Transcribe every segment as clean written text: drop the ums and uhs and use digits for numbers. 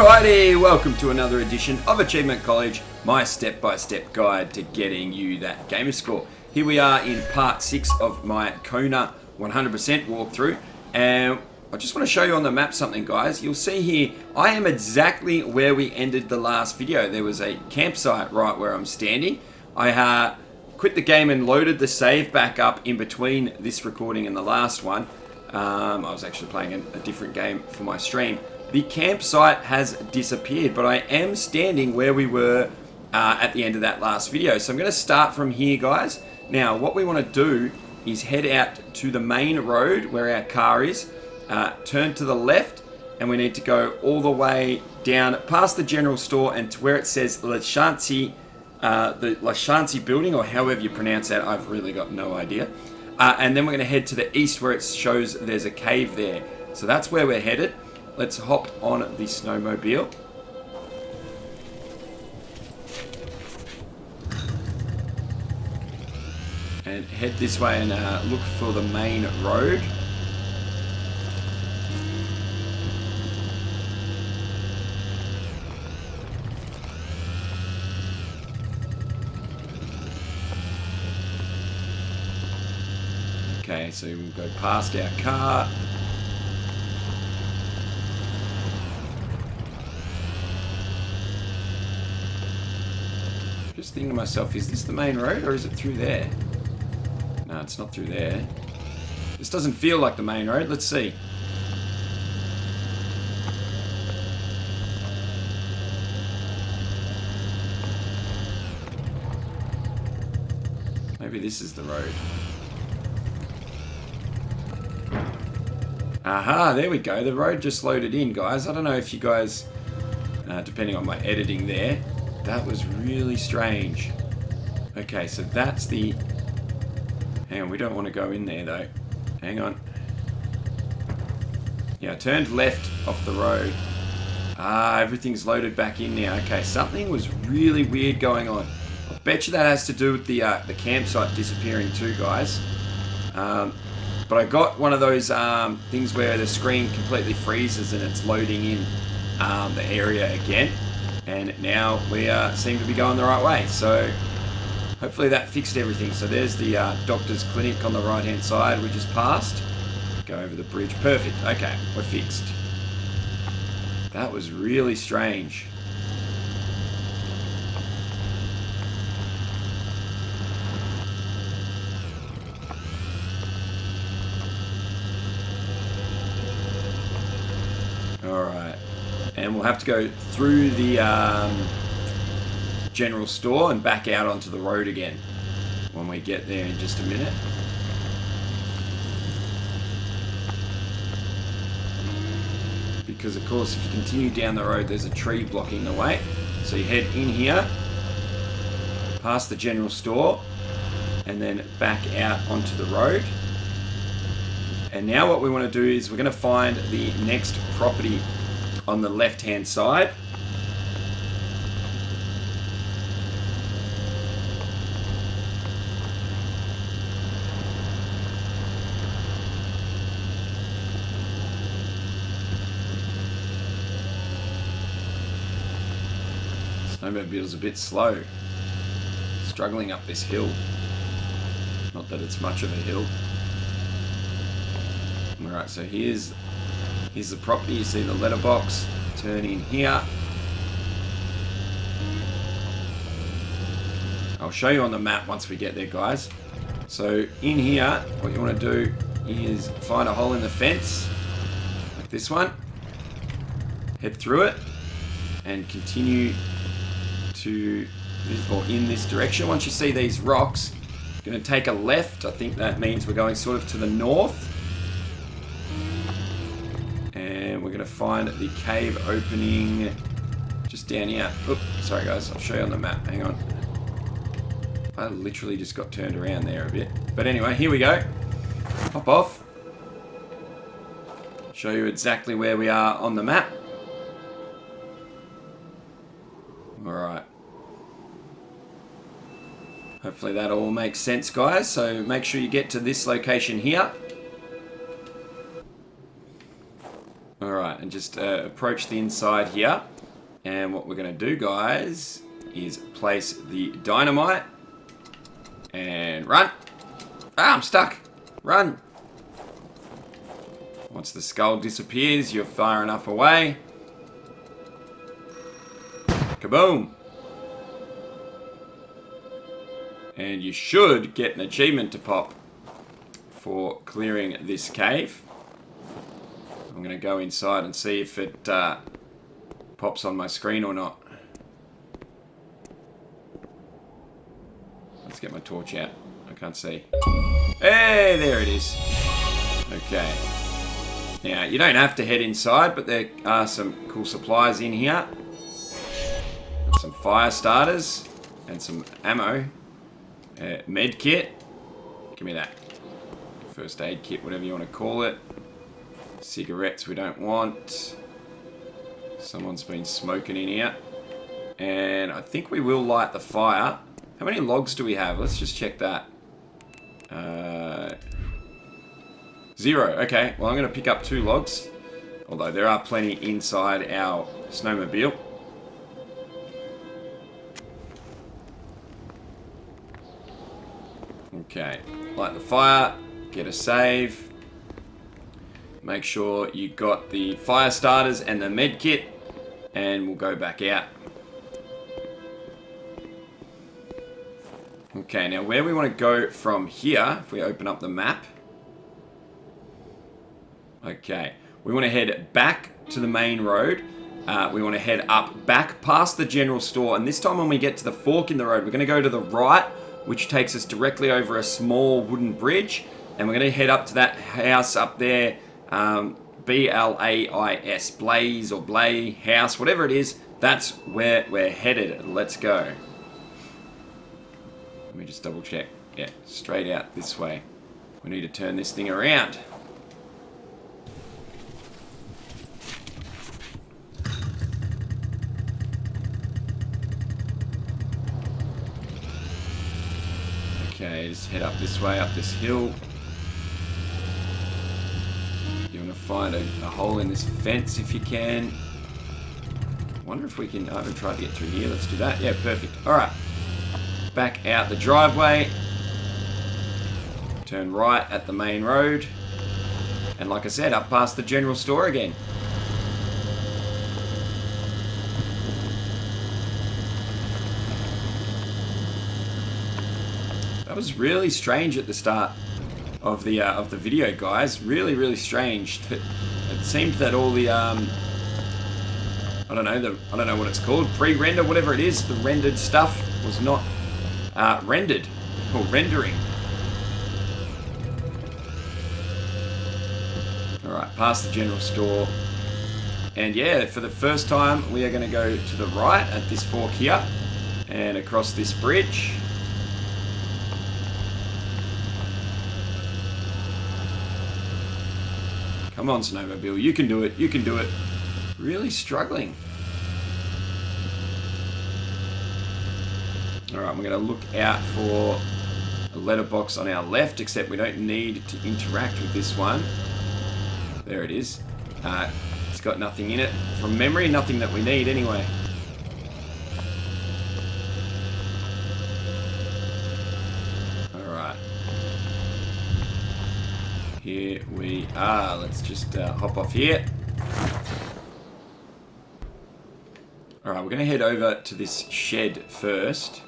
Alrighty, welcome to another edition of Achievement College, my step-by-step guide to getting you that gamer score. Here we are in part 6 of my Kona 100% walkthrough, and I just want to show you on the map something, guys. You'll see here, I am exactly where we ended the last video. There was a campsite right where I'm standing. I quit the game and loaded the save back up in between this recording and the last one. I was actually playing a different game for my stream. The campsite has disappeared, but I am standing where we were at the end of that last video. So I'm going to start from here, guys. Now, what we want to do is head out to the main road where our car is, turn to the left, and we need to go all the way down past the general store and to where it says the Lashansi building, or however you pronounce that. I've really got no idea. And then we're going to head to the east where it shows there's a cave there. So that's where we're headed. Let's hop on the snowmobile. And head this way and look for the main road. Okay, so we'll go past our car. Just thinking to myself, is this the main road or is it through there? No, it's not through there. This doesn't feel like the main road. Let's see. Maybe this is the road. Aha, there we go. The road just loaded in, guys. I don't know if you guys, depending on my editing there, that was really strange. Okay, so that's the... Hang on, we don't want to go in there though. Hang on. Yeah, I turned left off the road. Everything's loaded back in now. Okay, something was really weird going on. I bet you that has to do with the campsite disappearing too, guys. But I got one of those things where the screen completely freezes and it's loading in the area again. And now we seem to be going the right way. So hopefully that fixed everything. So there's the doctor's clinic on the right hand side we just passed. Go over the bridge. Perfect. Okay, we're fixed. That was really strange. Alright. And we'll have to go through the general store and back out onto the road again when we get there in just a minute. Because of course if you continue down the road there's a tree blocking the way. So you head in here, past the general store, and then back out onto the road. And now what we want to do is we're going to find the next property on the left hand side. Snowmobile's a bit slow, struggling up this hill. Not that it's much of a hill. Alright, so here's the property. You see the letterbox. Turn in here. I'll show you on the map once we get there, guys. So in here, what you want to do is find a hole in the fence, like this one. Head through it and continue to in this direction. Once you see these rocks, you're going to take a left. I think that means we're going sort of to the north. And we're going to find the cave opening just down here. Oops, sorry guys, I'll show you on the map. Hang on. I literally just got turned around there a bit. But anyway, here we go. Hop off. Show you exactly where we are on the map. Alright. Hopefully that all makes sense, guys. So make sure you get to this location here. Alright, and just approach the inside here. And what we're going to do, guys, is place the dynamite. And run. Ah, I'm stuck. Run. Once the skull disappears, you're far enough away. Kaboom. And you should get an achievement to pop for clearing this cave. I'm going to go inside and see if it pops on my screen or not. Let's get my torch out. I can't see. Hey, there it is. Okay. Now, you don't have to head inside, but there are some cool supplies in here. Got some fire starters and some ammo. Med kit. Give me that. First aid kit, whatever you want to call it. Cigarettes we don't want. Someone's been smoking in here. And I think we will light the fire. How many logs do we have? Let's just check that. 0. Okay, well I'm going to pick up 2 logs. Although there are plenty inside our snowmobile. Okay, light the fire. Get a save. Make sure you got the fire starters and the med kit, and we'll go back out. Okay, now where we want to go from here, if we open up the map. Okay, we want to head back to the main road. We want to head up back past the general store, and this time when we get to the fork in the road, we're going to go to the right, which takes us directly over a small wooden bridge. And we're going to head up to that house up there, BLAIS, BLAIS or BLAIS house, whatever it is. That's where we're headed. Let's go. Let me just double check. Yeah, straight out this way. We need to turn this thing around. Okay, just head up this way, up this hill. You want to find a hole in this fence if you can. I wonder if we can... I haven't tried to get through here. Let's do that. Yeah, perfect. Alright. Back out the driveway. Turn right at the main road. And like I said, up past the general store again. That was really strange at the start of the video, guys. Really, really strange. It seemed that all the I don't know what it's called, pre-render, whatever it is, the rendered stuff was not rendered or rendering. All right, past the general store, and yeah, for the first time, we are going to go to the right at this fork here, and across this bridge. Come on, Snowmobile, you can do it, you can do it. Really struggling. Alright, we're going to look out for a letterbox on our left, except we don't need to interact with this one. There it is. It's got nothing in it. From memory, nothing that we need anyway. Alright. Here we are. Let's just hop off here. Alright, we're going to head over to this shed first.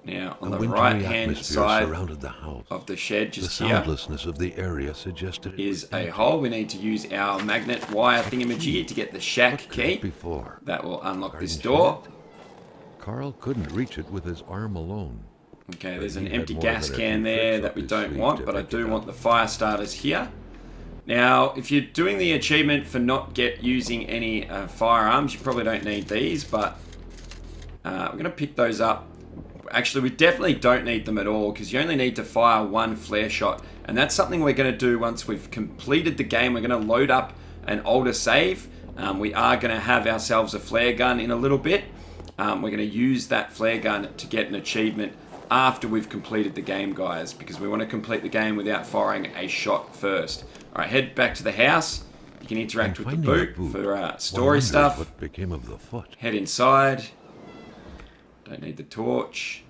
Now, on the right-hand side of the shed, just here, of the area suggested is a hole. We need to use our magnet wire thingamajiggy to get the shack key. That will unlock this door. Carl couldn't reach it with his arm alone. Okay, there's an empty gas can there that we don't want, but I do want the fire starters here. Now, if you're doing the achievement for not using any firearms, you probably don't need these, but we're going to pick those up. Actually, we definitely don't need them at all, because you only need to fire one flare shot, and that's something we're going to do once we've completed the game. We're going to load up an older save. We are going to have ourselves a flare gun in a little bit. We're going to use that flare gun to get an achievement after we've completed the game, guys, because we want to complete the game without firing a shot first. Alright, head back to the house. You can interact And with the finding boot the for One story wonders stuff. What became of the foot? Head inside. Don't need the torch.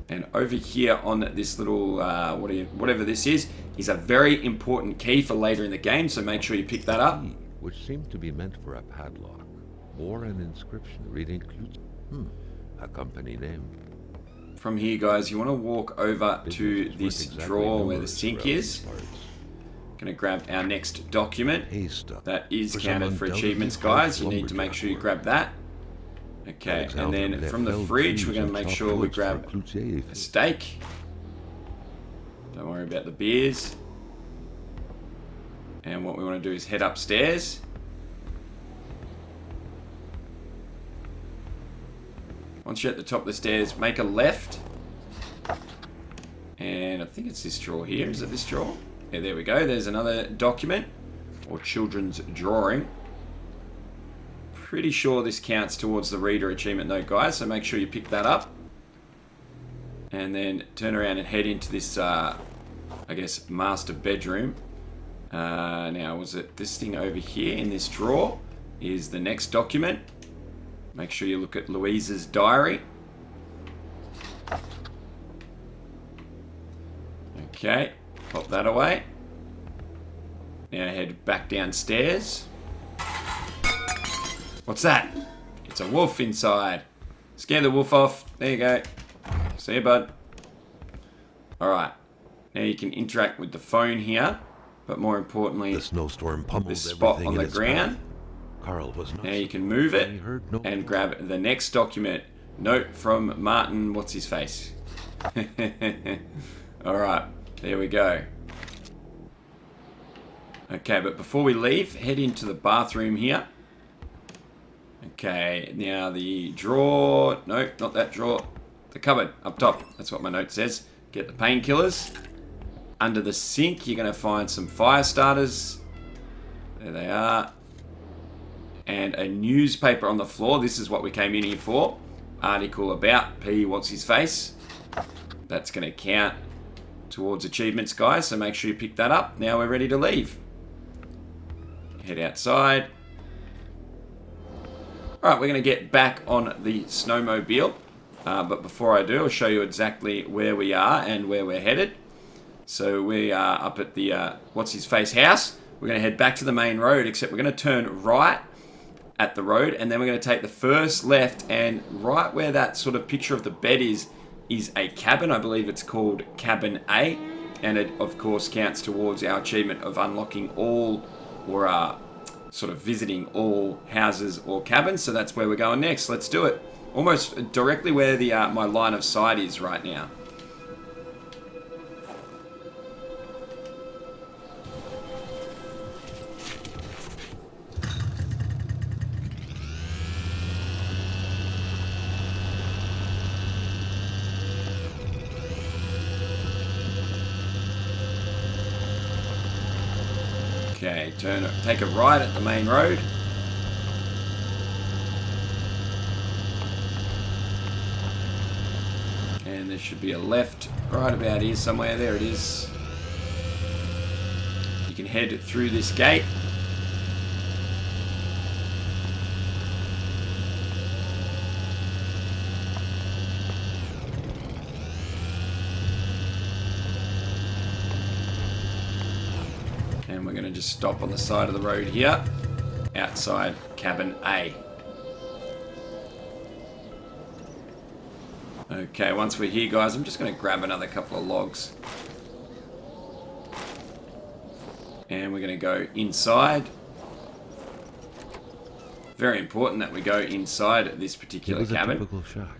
And over here on this little, whatever this is a very important key for later in the game, so make sure you pick that up. Key, which seemed to be meant for a padlock, bore an inscription reading a company name. From here, guys, you want to walk over to this drawer where the sink is. Going to grab our next document. That is counted for achievements, guys. You need to make sure you grab that. Okay, and then from the fridge, we're going to make sure we grab a steak. Don't worry about the beers. And what we want to do is head upstairs. Once you're at the top of the stairs, make a left. And I think it's this drawer here. Is it this drawer? Yeah, there we go. There's another document or children's drawing. Pretty sure this counts towards the reader achievement though, guys, so make sure you pick that up. And then turn around and head into this, I guess, master bedroom. Now, was it this thing over here in this drawer is the next document. Make sure you look at Louise's diary. Okay, pop that away. Now head back downstairs. What's that? It's a wolf inside. Scare the wolf off. There you go. See you, bud. Alright. Now you can interact with the phone here. But more importantly, the snowstorm pummeled this spot on the ground. Carl was not. Now you can move it and grab the next document. Note from Martin, what's his face? Alright, there we go. Okay, but before we leave, head into the bathroom here. Okay, now the drawer, no, not that drawer, the cupboard up top, that's what my note says. Get the painkillers. Under the sink, you're going to find some fire starters. There they are. And a newspaper on the floor. This is what we came in here for. Article about P. What's his face. That's going to count towards achievements, guys. So make sure you pick that up. Now we're ready to leave. Head outside. Alright, we're going to get back on the snowmobile. But before I do, I'll show you exactly where we are and where we're headed. So we are up at the What's His Face house. We're going to head back to the main road, except we're going to turn right at the road, and then we're going to take the first left, and right where that sort of picture of the bed is a cabin. I believe it's called Cabin A, and it of course counts towards our achievement of unlocking all, or sort of visiting all houses or cabins. So that's where we're going next. Let's do it. Almost directly where the my line of sight is right now. Okay, take a right at the main road. And there should be a left right about here somewhere. There it is. You can head through this gate. And we're going to just stop on the side of the road here, outside Cabin A. Okay, once we're here, guys, I'm just going to grab another couple of logs. And we're going to go inside. Very important that we go inside this particular cabin. Typical shack.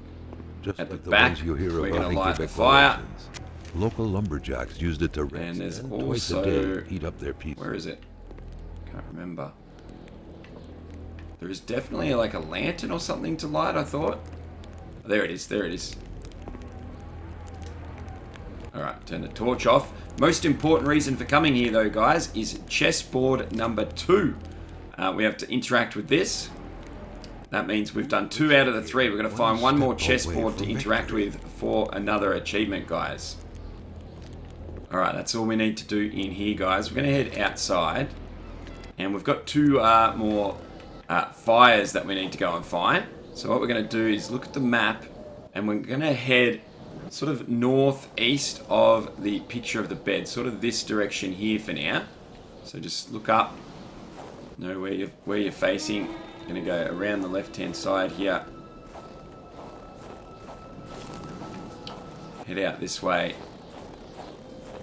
Just at like the back, ones you hear we're about going to in light the Quebec fire. Relations. Local lumberjacks used it to rest, And there's twice also... a day heat up their people. Where is it? Can't remember. There is definitely like a lantern or something to light, I thought. There it is, there it is. Alright, turn the torch off. Most important reason for coming here though, guys, is chessboard number 2. We have to interact with this. That means we've done 2 out of the 3. We're going to find one more chessboard to interact with for another achievement, guys. Alright, that's all we need to do in here, guys. We're going to head outside. And we've got two more fires that we need to go and find. So what we're going to do is look at the map, and we're going to head sort of northeast of the picture of the bed, sort of this direction here for now. So just look up, know where you're facing. Going to go around the left-hand side here. Head out this way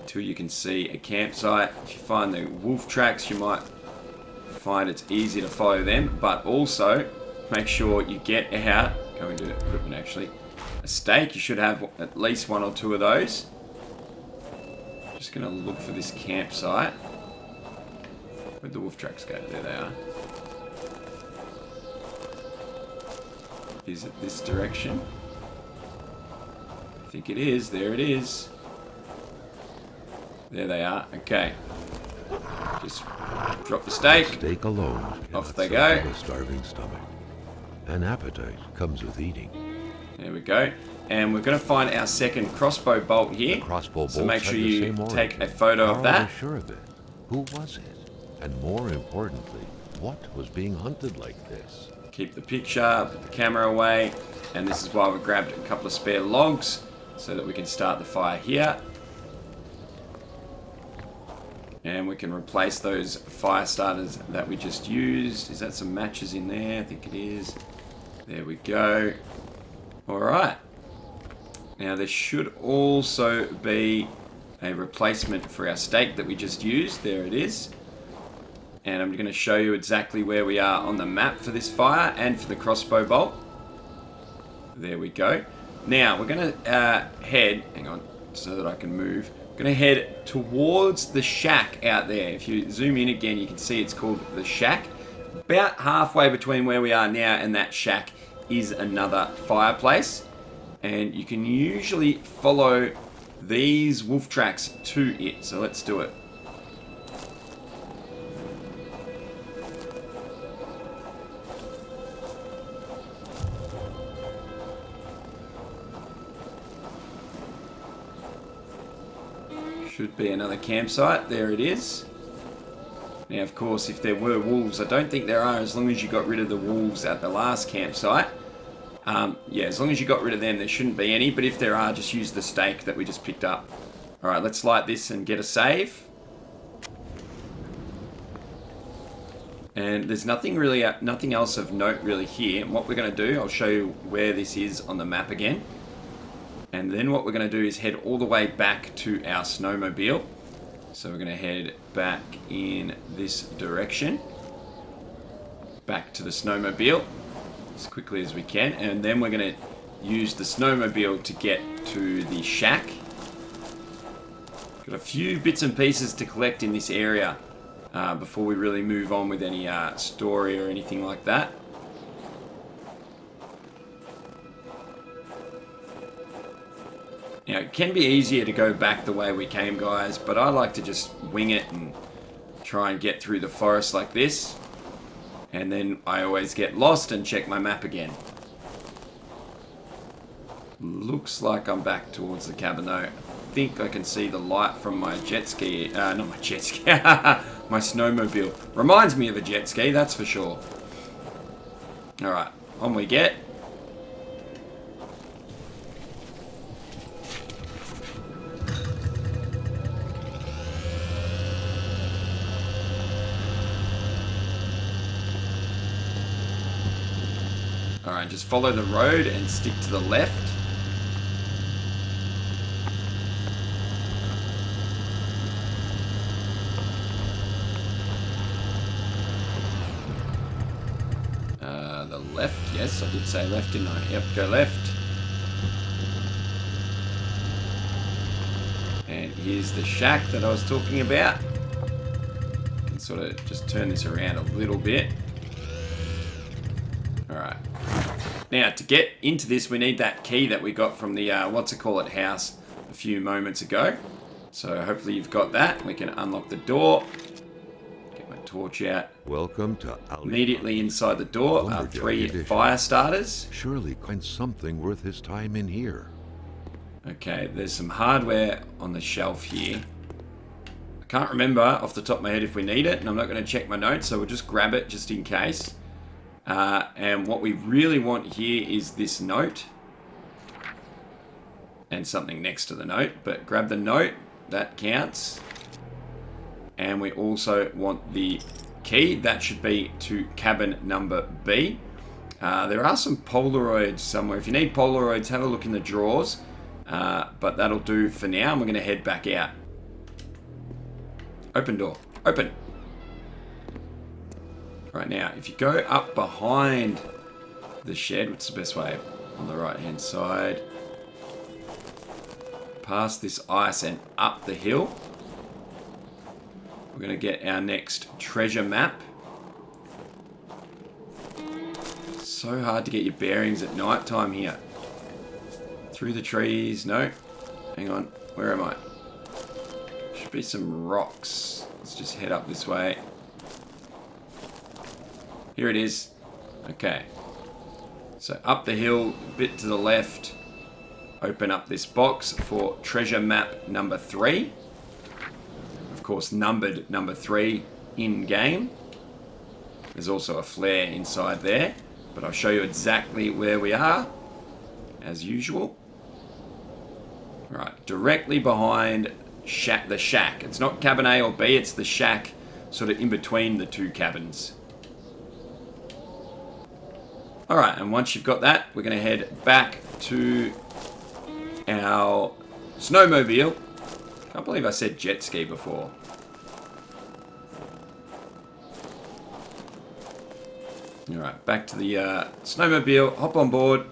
until you can see a campsite. If you find the wolf tracks, you might find it's easy to follow them, but also make sure you get out, going to equipment actually, a stake. You should have at least one or two of those. Just going to look for this campsite. Where'd the wolf tracks go? There they are. Is it this direction? I think it is. There it is. There they are. Okay. Just drop the stake. Steak alone. Off they go. A starving stomach. An appetite comes with eating. There we go. And we're going to find our second crossbow bolt here. Crossbow so make sure the you same take origin. a photo How of are that. we sure of it? Who was it? And more importantly, what was being hunted like this? Keep the picture, put the camera away. And this is why we grabbed a couple of spare logs so that we can start the fire here. And we can replace those fire starters that we just used. Is that some matches in there? I think it is. There we go. Alright. Now there should also be a replacement for our stake that we just used. There it is. And I'm going to show you exactly where we are on the map for this fire and for the crossbow bolt. There we go. Now we're going to head, hang on, so that I can move. Going to head towards the shack out there. If you zoom in again, you can see it's called the shack. About halfway between where we are now and that shack is another fireplace. And you can usually follow these wolf tracks to it. So let's do it. Should be another campsite. There it is. Now, of course, if there were wolves, I don't think there are, as long as you got rid of the wolves at the last campsite. Yeah, as long as you got rid of them, there shouldn't be any. But if there are, just use the stake that we just picked up. All right, let's light this and get a save. And there's nothing really, nothing else of note really here. And what we're going to do, I'll show you where this is on the map again. And then what we're going to do is head all the way back to our snowmobile. So we're going to head back in this direction. Back to the snowmobile as quickly as we can. And then we're going to use the snowmobile to get to the shack. Got a few bits and pieces to collect in this area before we really move on with any story or anything like that. Now, it can be easier to go back the way we came, guys, but I like to just wing it and try and get through the forest like this. And then I always get lost and check my map again. Looks like I'm back towards the cabin, though. I think I can see the light from my jet ski. Not my jet ski. My snowmobile. Reminds me of a jet ski, that's for sure. Alright, on we get. Alright, just follow the road and stick to the left. The left, yes, I did say left, didn't I? Yep, go left. And here's the shack that I was talking about. You can sort of just turn this around a little bit. Alright. Now, to get into this, we need that key that we got from the, house a few moments ago. So hopefully you've got that. We can unlock the door. Get my torch out. Welcome to Immediately inside the door are 3 fire starters. Surely find something worth his time in here. Okay, there's some hardware on the shelf here. I Can't remember off the top of my head if we need it, and I'm not going to check my notes, so we'll just grab it just in case. And what we really want here is this note. And something next to the note, but grab the note, that counts. And we also want the key, that should be to cabin number B. There are some Polaroids somewhere. If you need Polaroids, have a look in the drawers. But that'll do for now, and we're going to head back out. Open door. Open. Right now, if you go up behind the shed, what's the best way? On the right-hand side. Past this ice and up the hill. We're going to get our next treasure map. So hard to get your bearings at night time here. Through the trees. No. Hang on. Where am I? Should be some rocks. Let's just head up this way. Here it is. Okay. So up the hill, a bit to the left. Open up this box for treasure map number 3. Of course, numbered number 3 in game. There's also a flare inside there, but I'll show you exactly where we are, as usual. Right, directly behind the shack. It's not cabin A or B, it's the shack, sort of in between the two cabins. Alright, and once you've got that, we're going to head back to our snowmobile. Can't believe I said jet ski before. Alright, back to the snowmobile, hop on board,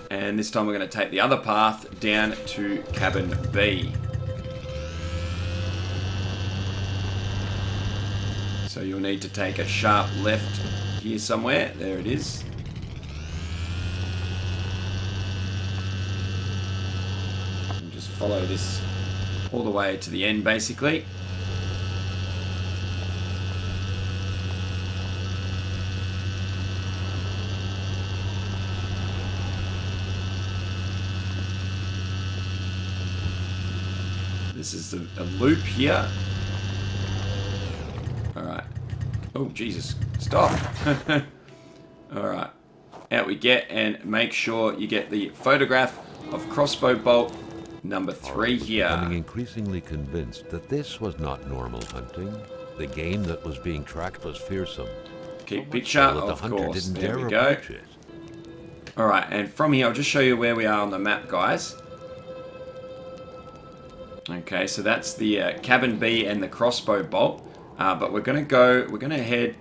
and this time we're going to take the other path down to cabin B. So you'll need to take a sharp left here somewhere. There it is. And just follow this all the way to the end, basically. This is a loop here. Alright. Oh, Jesus. Stop. Alright. Out we get, and make sure you get the photograph of crossbow bolt number 3 here. Becoming increasingly convinced that this was not normal hunting. The game that was being tracked was fearsome. Keep picture, of course. There we go. Alright, and from here, I'll just show you where we are on the map, guys. Okay, so that's the cabin B and the crossbow bolt. But we're going to head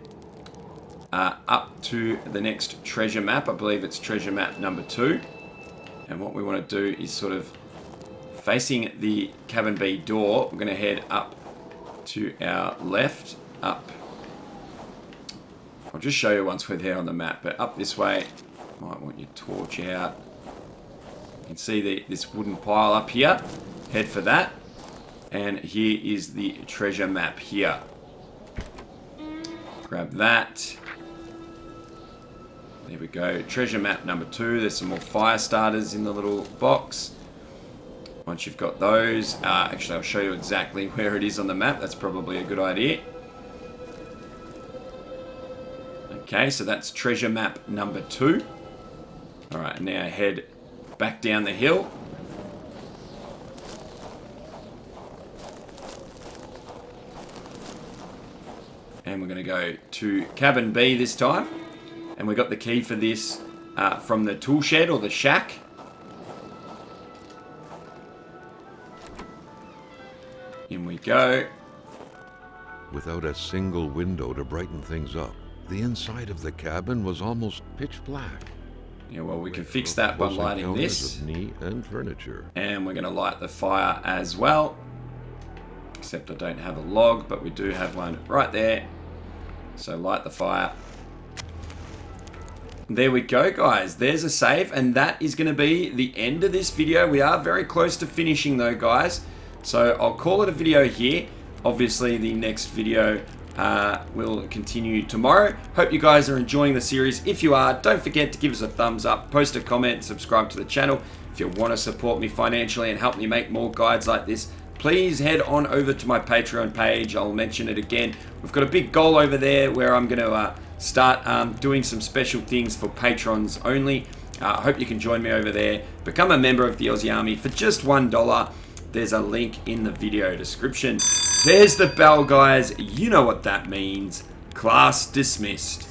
up to the next treasure map. I believe it's treasure map number 2. And what we want to do is sort of facing the cabin B door. We're going to head up to our left, up. I'll just show you once we're there on the map, but up this way. Might want your torch out. You can see this wooden pile up here. Head for that. And here is the treasure map here. Grab that. There we go. Treasure map number 2. There's some more fire starters in the little box. Once you've got those, actually I'll show you exactly where it is on the map. That's probably a good idea. Okay, so that's treasure map number 2. Alright, now head back down the hill. And we're going to go to cabin B this time. And we got the key for this from the tool shed or the shack. In we go. Without a single window to brighten things up, the inside of the cabin was almost pitch black. Yeah, well, we can fix that by lighting this. Of meat and furniture. And we're going to light the fire as well. Except I don't have a log, but we do have one right there. So light the fire. There we go, guys. There's a save, and that is going to be the end of this video. We are very close to finishing, though, guys. So I'll call it a video here. Obviously, the next video will continue tomorrow. Hope you guys are enjoying the series. If you are, don't forget to give us a thumbs up, post a comment, subscribe to the channel. If you want to support me financially and help me make more guides like this, please head on over to my Patreon page. I'll mention it again. We've got a big goal over there where I'm going to start doing some special things for patrons only. I hope you can join me over there. Become a member of the Aussie Army for just $1. There's a link in the video description. There's the bell, guys. You know what that means. Class dismissed.